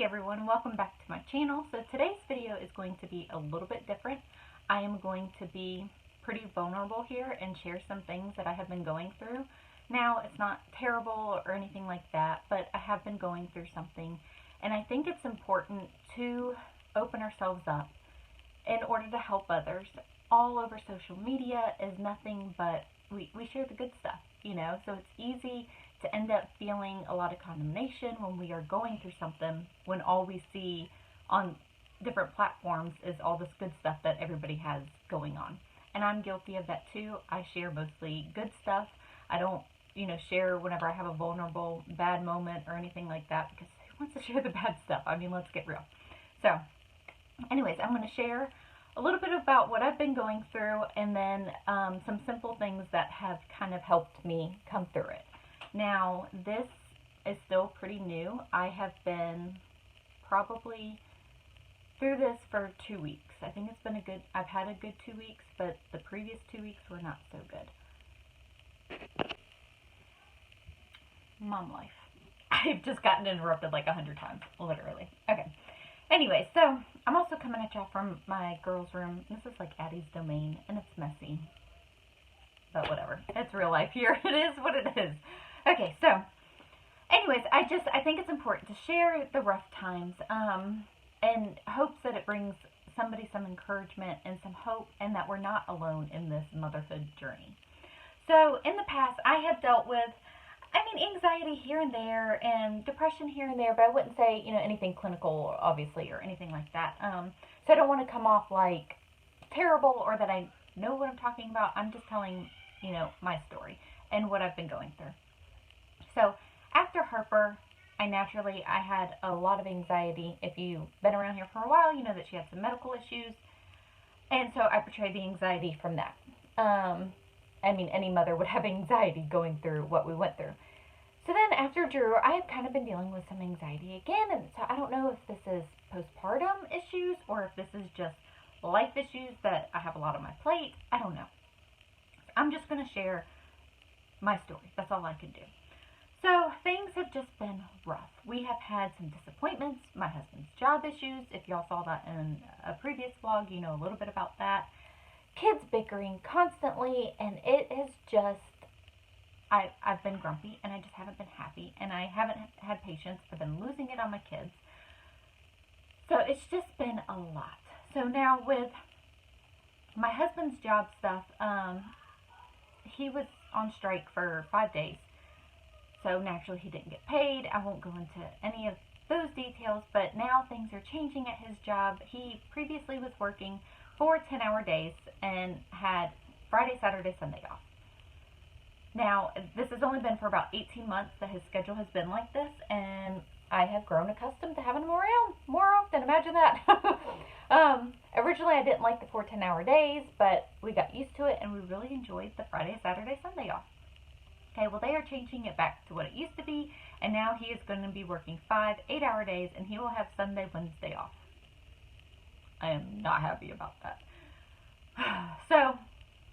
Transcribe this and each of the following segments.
Hey everyone, welcome back to my channel. So today's video is going to be a little bit different. I am going to be pretty vulnerable here and share some things that I have been going through. Now, it's not terrible or anything like that, but I have been going through something, and I think it's important to open ourselves up in order to help others. All over social media is nothing but we share the good stuff, so it's easy to end up feeling a lot of condemnation when we are going through something, when all we see on different platforms is all this good stuff that everybody has going on. And I'm guilty of that too. I share mostly good stuff. I don't, share whenever I have a vulnerable, bad moment or anything like that, because who wants to share the bad stuff? I mean, let's get real. So, anyways, I'm going to share a little bit about what I've been going through, and then some simple things that have kind of helped me come through it. Now, this is still pretty new. I have been probably through this for 2 weeks. I think it's been I've had a good 2 weeks, but the previous 2 weeks were not so good. Mom life. I've just gotten interrupted like 100 times, literally. Okay. Anyway, so I'm also coming at y'all from my girls' room. This is like Addie's domain, and it's messy. But whatever. It's real life here. It is what it is. Okay, so anyways, I think it's important to share the rough times and hopes that it brings somebody some encouragement and some hope, and that we're not alone in this motherhood journey. So in the past, I have dealt with, anxiety here and there and depression here and there, but I wouldn't say, anything clinical, obviously, or anything like that. So I don't want to come off like terrible or that I know what I'm talking about. I'm just telling, my story and what I've been going through. So after Harper, I had a lot of anxiety. If you've been around here for a while, you know that she had some medical issues. And so I portrayed the anxiety from that. Any mother would have anxiety going through what we went through. So then after Drew, I have kind of been dealing with some anxiety again. And so I don't know if this is postpartum issues or if this is just life issues that I have a lot on my plate. I don't know. I'm just going to share my story. That's all I can do. So things have just been rough. We have had some disappointments, my husband's job issues. If y'all saw that in a previous vlog, you know a little bit about that. Kids bickering constantly, and it is just, I've been grumpy, and I just haven't been happy, and I haven't had patience. I've been losing it on my kids. So it's just been a lot. So now with my husband's job stuff, he was on strike for 5 days. So naturally he didn't get paid. I won't go into any of those details, but now things are changing at his job. He previously was working 4 10-hour days and had Friday, Saturday, Sunday off. Now, this has only been for about 18 months that his schedule has been like this, and I have grown accustomed to having him around more often. Imagine that. Originally, I didn't like the 4 10-hour days, but we got used to it, and we really enjoyed the Friday, Saturday, Sunday off. Okay, well, they are changing it back to what it used to be, and now he is going to be working 5 8-hour days, and he will have Sunday, Wednesday off. I am not happy about that. So,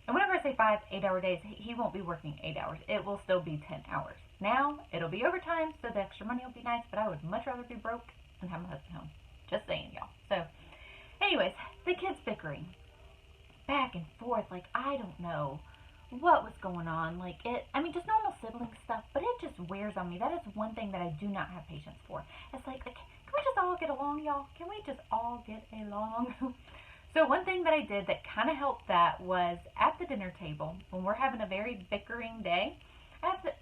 and whenever I say 5 8-hour days, he won't be working 8 hours. It will still be 10 hours. Now, it'll be overtime, so the extra money will be nice, but I would much rather be broke than have my husband home. Just saying, y'all. So, anyways, the kids bickering. Back and forth, like, I don't know what was going on. Like, just normal sibling stuff, but it just wears on me. That is one thing that I do not have patience for. It's like, can we just all get along, y'all? Can we just all get along? So one thing that I did that kind of helped that was at the dinner table, when we're having a very bickering day,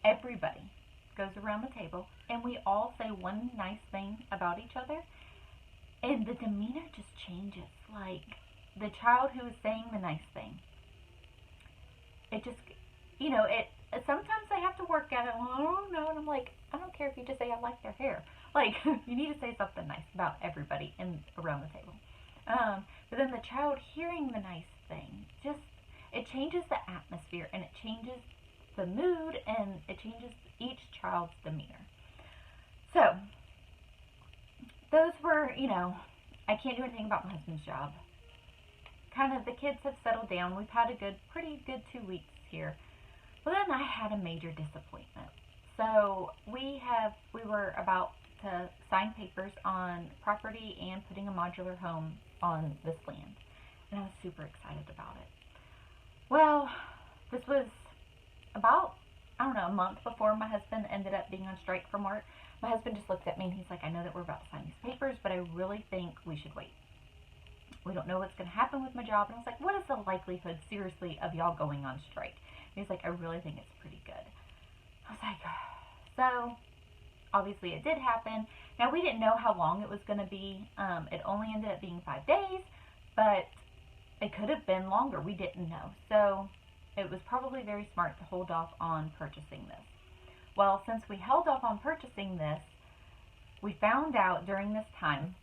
everybody goes around the table, and we all say one nice thing about each other, and the demeanor just changes. Like, the child who is saying the nice thing, it just, sometimes I have to work at it. Oh, no, and I'm like, I don't care if you just say I like their hair. Like, you need to say something nice about everybody around the table. But then the child hearing the nice thing, it changes the atmosphere, and it changes the mood, and it changes each child's demeanor. So, those were, I can't do anything about my husband's job. Kind of, the kids have settled down. We've had a pretty good 2 weeks here. Well, then I had a major disappointment. So we were about to to sign papers on property and putting a modular home on this land. And I was super excited about it. Well, this was about, I don't know, a month before my husband ended up being on strike from work. My husband just looked at me and he's like, I know that we're about to sign these papers, but I really think we should wait. We don't know what's going to happen with my job. And I was like, what is the likelihood, seriously, of y'all going on strike? And he's like, I really think it's pretty good. I was like, so obviously it did happen. Now, we didn't know how long it was going to be. It only ended up being 5 days, but it could have been longer. We didn't know. So it was probably very smart to hold off on purchasing this. Well, since we held off on purchasing this, we found out during this time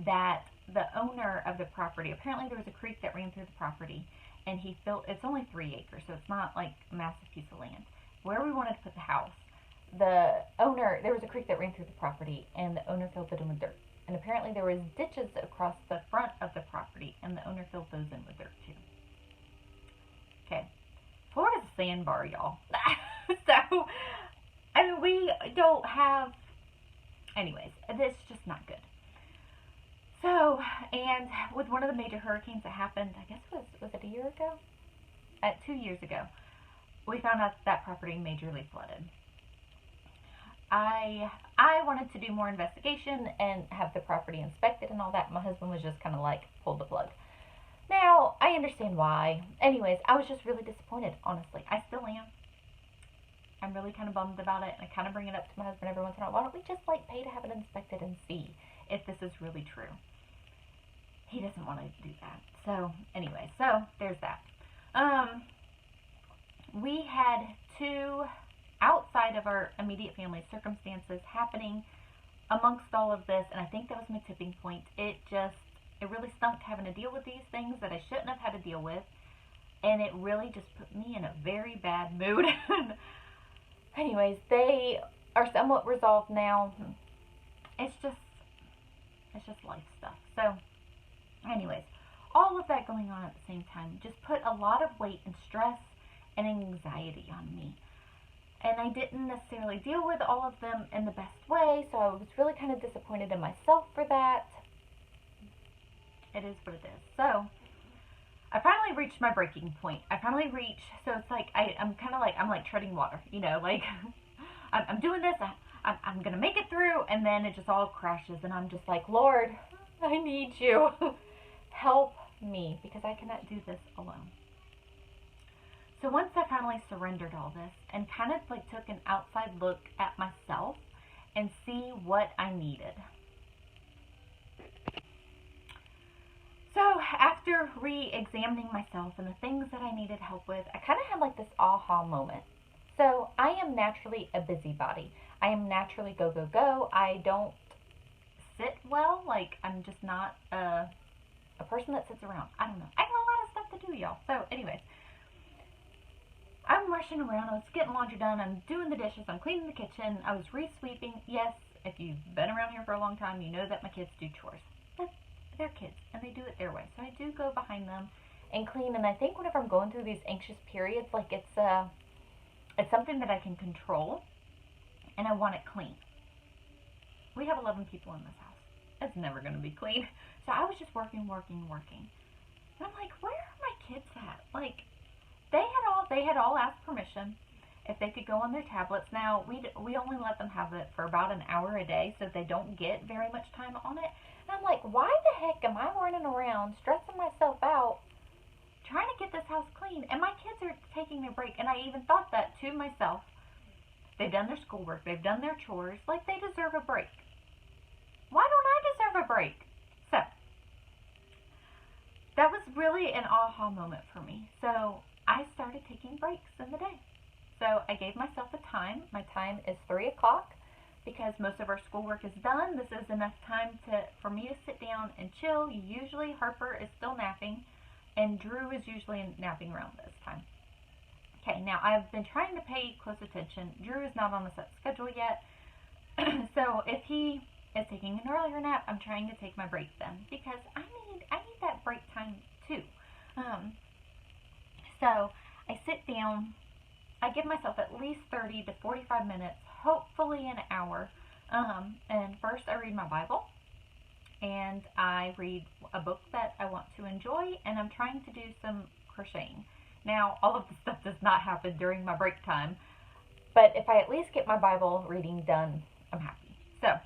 that the owner of the property, apparently there was a creek that ran through the property, and he filled, it's only 3 acres, so it's not like a massive piece of land. Where we wanted to put the house, the owner, there was a creek that ran through the property, and the owner filled it in with dirt. And apparently there was ditches across the front of the property, and the owner filled those in with dirt too. Okay. Florida's a sandbar, y'all. So, I mean, we don't have, anyways, it's just not good. So, and with one of the major hurricanes that happened, I guess was it a year ago? 2 years ago, we found out that property majorly flooded. I wanted to do more investigation and have the property inspected and all that. My husband was just kind of like, pull the plug. Now, I understand why. Anyways, I was just really disappointed, honestly. I still am. I'm really kind of bummed about it, and I kind of bring it up to my husband every once in a while. Why don't we just, like, pay to have it inspected and see if this is really true? He doesn't want to do that. So, anyway, so there's that. We had 2 outside of our immediate family circumstances happening amongst all of this, and I think that was my tipping point. It really stunk having to deal with these things that I shouldn't have had to deal with, and it really just put me in a very bad mood. Anyways, they are somewhat resolved now. It's just life stuff. So, anyways, all of that going on at the same time just put a lot of weight and stress and anxiety on me. And I didn't necessarily deal with all of them in the best way, so I was really kind of disappointed in myself for that. It is what it is. So, I finally reached my breaking point. So it's like, I'm like treading water, you know, like, I'm doing this, I'm going to make it through, and then it just all crashes, and I'm just like, Lord, I need you. Help me, because I cannot do this alone. So once I finally surrendered all this and kind of like took an outside look at myself and see what I needed. So after re-examining myself and the things that I needed help with, I kind of had like this aha moment. So I am naturally a busybody. I am naturally go, go, go. I don't sit well. Like, I'm just not a person that sits around. I don't know. I got a lot of stuff to do, y'all. So anyways, I'm rushing around. I was getting laundry done. I'm doing the dishes. I'm cleaning the kitchen. I was re-sweeping. Yes, if you've been around here for a long time, you know that my kids do chores. But they're kids, and they do it their way. So I do go behind them and clean. And I think whenever I'm going through these anxious periods, like it's something that I can control, and I want it clean. We have 11 people in this house. It's never going to be clean. So I was just working. And I'm like, where are my kids at? Like, they had all asked permission if they could go on their tablets. Now, we only let them have it for about an hour a day, so they don't get very much time on it. And I'm like, why the heck am I running around, stressing myself out, trying to get this house clean? And my kids are taking their break. And I even thought that to myself. They've done their schoolwork. They've done their chores. Like, they deserve a break. Why don't I deserve a break? So, that was really an aha moment for me. So, I started taking breaks in the day. So, I gave myself a time. My time is 3 o'clock because most of our schoolwork is done. This is enough time for me to sit down and chill. Usually, Harper is still napping, and Drew is usually napping around this time. Okay, now I've been trying to pay close attention. Drew is not on a set schedule yet. So, if he is taking an earlier nap, I'm trying to take my break then because I need that break time too. So I sit down. I give myself at least 30 to 45 minutes, hopefully an hour, And first I read my Bible, and I read a book that I want to enjoy, and I'm trying to do some crocheting. Now, all of this stuff does not happen during my break time, but if I at least get my Bible reading done, I'm happy. So,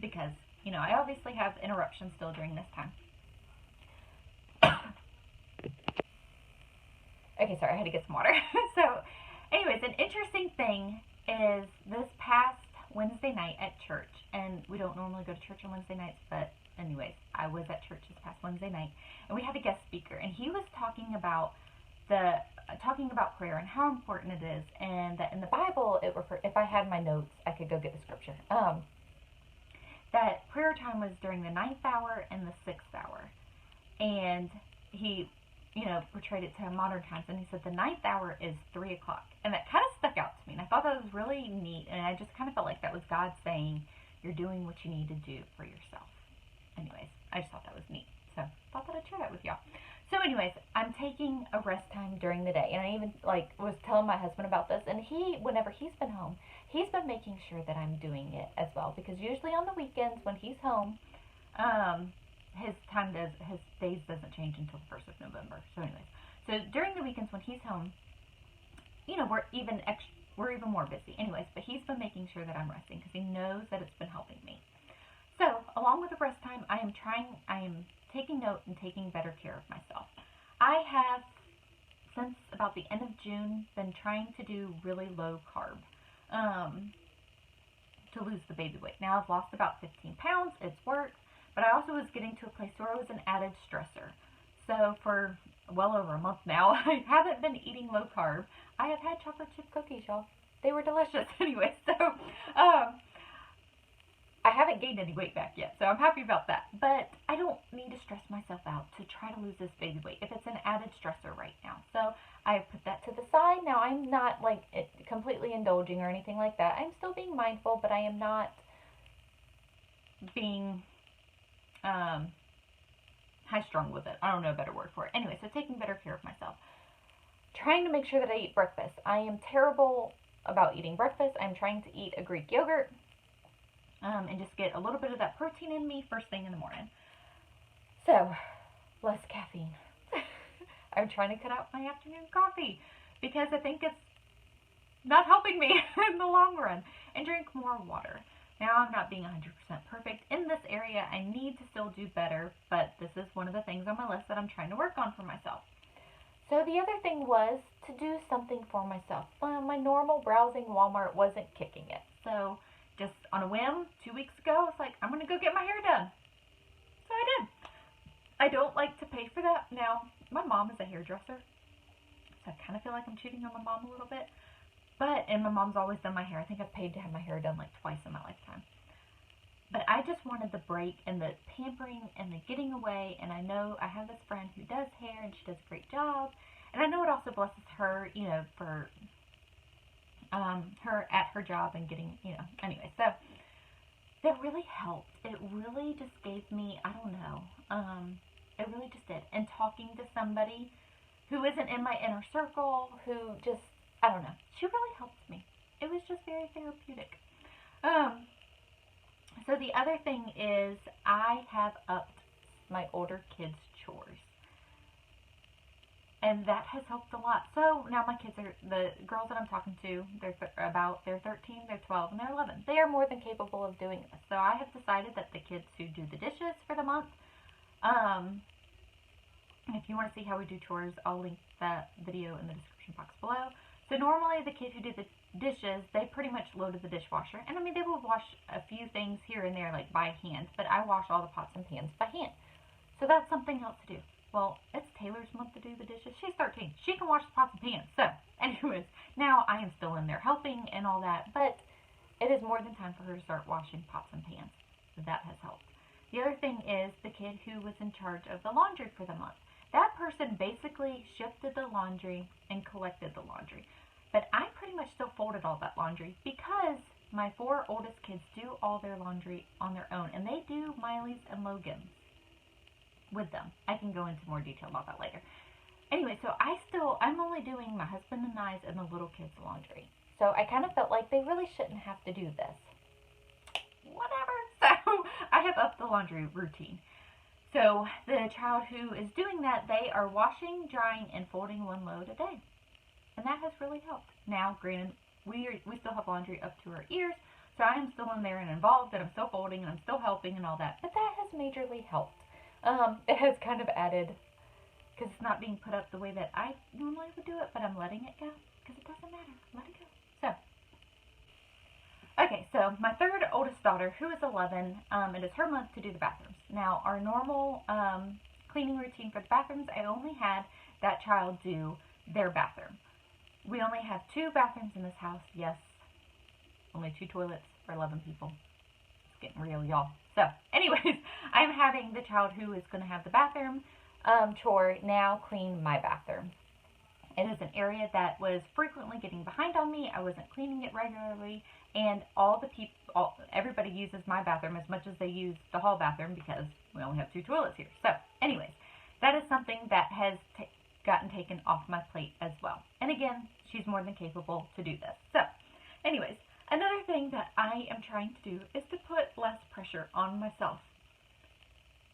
because, I obviously have interruptions still during this time. Okay, sorry, I had to get some water. So, anyways, an interesting thing is this past Wednesday night at church, and we don't normally go to church on Wednesday nights, but anyways, I was at church this past Wednesday night, and we had a guest speaker, and he was talking about prayer and how important it is, and that in the Bible, if I had my notes, I could go get the scripture. That prayer time was during the 9th hour and the 6th hour, and he portrayed it to modern times, and he said the 9th hour is 3 o'clock, and that kind of stuck out to me, and I thought that was really neat, and I just kind of felt like that was God saying, you're doing what you need to do for yourself. Anyways, I just thought that was neat, so thought that I'd share that with y'all. So anyways, I'm taking a rest time during the day, and I even was telling my husband about this, and whenever he's been home, he's been making sure that I'm doing it as well, because usually on the weekends when he's home, his days doesn't change until the 1st of November. So anyways, so during the weekends when he's home, we're even more busy. Anyways, but he's been making sure that I'm resting because he knows that it's been helping me. So along with the rest time, I am taking note and taking better care of myself. I have, since about the end of June, been trying to do really low carb to lose the baby weight. Now I've lost about 15 pounds. It's worked. But I also was getting to a place where it was an added stressor. So for well over a month now, I haven't been eating low carb. I have had chocolate chip cookies, y'all. They were delicious anyway. So I haven't gained any weight back yet. So I'm happy about that. But I don't need to stress myself out to try to lose this baby weight if it's an added stressor right now. So I put that to the side. Now I'm not completely indulging or anything like that. I'm still being mindful, but I am not being high-strung with it. I don't know a better word for it. Anyway, so taking better care of myself. Trying to make sure that I eat breakfast. I am terrible about eating breakfast. I'm trying to eat a Greek yogurt and just get a little bit of that protein in me first thing in the morning. So, less caffeine. I'm trying to cut out my afternoon coffee because I think it's not helping me in the long run. And drink more water. Now, I'm not being 100% perfect in this area. I need to still do better, but this is one of the things on my list that I'm trying to work on for myself. So the other thing was to do something for myself. My normal browsing Walmart wasn't kicking it. So just on a whim, 2 weeks ago, I was like, I'm going to go get my hair done. So I did. I don't like to pay for that. Now, my mom is a hairdresser, so I kind of feel like I'm cheating on my mom a little bit. And my mom's always done my hair. I think I've paid to have my hair done twice in my lifetime. But I just wanted the break and the pampering and the getting away. And I know I have this friend who does hair and she does a great job. And I know it also blesses her, for her at her job and getting, anyway. So that really helped. It really just gave me, I don't know, it really just did. And talking to somebody who isn't in my inner circle, who just, I don't know. She really helped me. It was just very therapeutic. So the other thing is I have upped my older kids' chores. And that has helped a lot. So now my kids the girls that I'm talking to, they're 13, they're 12, and they're 11. They are more than capable of doing this. So I have decided that the kids who do the dishes for the month, if you want to see how we do chores, I'll link that video in the description box below. So normally the kid who did the dishes, they pretty much loaded the dishwasher. And I mean, they will wash a few things here and there by hand, but I wash all the pots and pans by hand. So that's something else to do. Well, it's Taylor's month to do the dishes. She's 13. She can wash the pots and pans. So anyways, now I am still in there helping and all that, but it is more than time for her to start washing pots and pans. So that has helped. The other thing is the kid who was in charge of the laundry for the month. That person basically shifted the laundry and collected the laundry. But I pretty much still folded all that laundry because my 4 oldest kids do all their laundry on their own. And they do Miley's and Logan's with them. I can go into more detail about that later. Anyway, so I'm only doing my husband and I's and the little kids' laundry. So I kind of felt like they really shouldn't have to do this. laundry routine. So the child who is doing that, they are washing, drying, and folding one load a day. And that has really helped. Now, granted, we still have laundry up to our ears, so I am still in there and involved, and I'm still folding, and I'm still helping and all that. But that has majorly helped. It has kind of added, because it's not being put up the way that I normally would do it, but I'm letting it go, because it doesn't matter. Let it go. Okay, so my third oldest daughter, who is 11, it is her month to do the bathrooms. Now, our normal cleaning routine for the bathrooms, I only had that child do their bathroom. We only have 2 bathrooms in this house. Yes, only 2 toilets for 11 people. It's getting real, y'all. So, anyways, I'm having the child who is going to have the bathroom chore now clean my bathroom. It is an area that was frequently getting behind on me. I wasn't cleaning it regularly, and everybody uses my bathroom as much as they use the hall bathroom because we only have 2 toilets here. So, anyways, that is something that has gotten taken off my plate as well. And again, she's more than capable to do this. So, anyways, another thing that I am trying to do is to put less pressure on myself.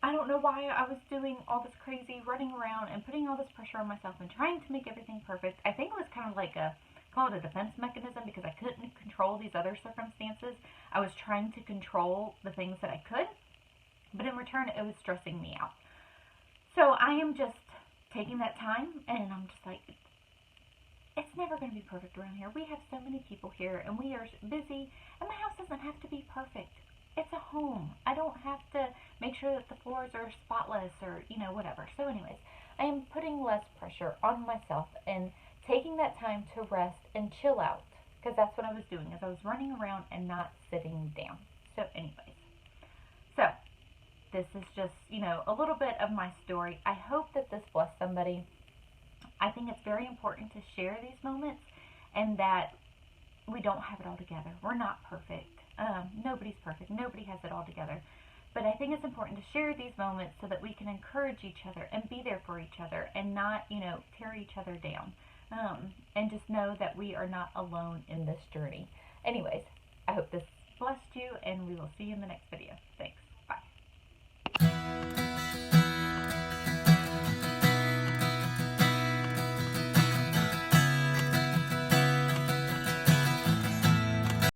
I don't know why I was doing all this crazy running around and putting all this pressure on myself and trying to make everything perfect. I think it was kind of like call it a defense mechanism, because I couldn't control these other circumstances. I was trying to control the things that I could, but in return, it was stressing me out. So I am just taking that time, and I'm just like, it's never going to be perfect around here. We have so many people here, and we are busy, and my house doesn't have to be perfect. It's a home. I don't have to make sure that the floors are spotless or, whatever. So anyways, I am putting less pressure on myself and taking that time to rest and chill out, because that's what I was doing, is I was running around and not sitting down. So anyways, this is just, a little bit of my story. I hope that this blessed somebody. I think it's very important to share these moments, and that we don't have it all together. We're not perfect. Nobody's perfect. Nobody has it all together. But I think it's important to share these moments so that we can encourage each other and be there for each other and not, tear each other down. And just know that we are not alone in this journey. Anyways, I hope this blessed you, and we will see you in the next video. Thanks.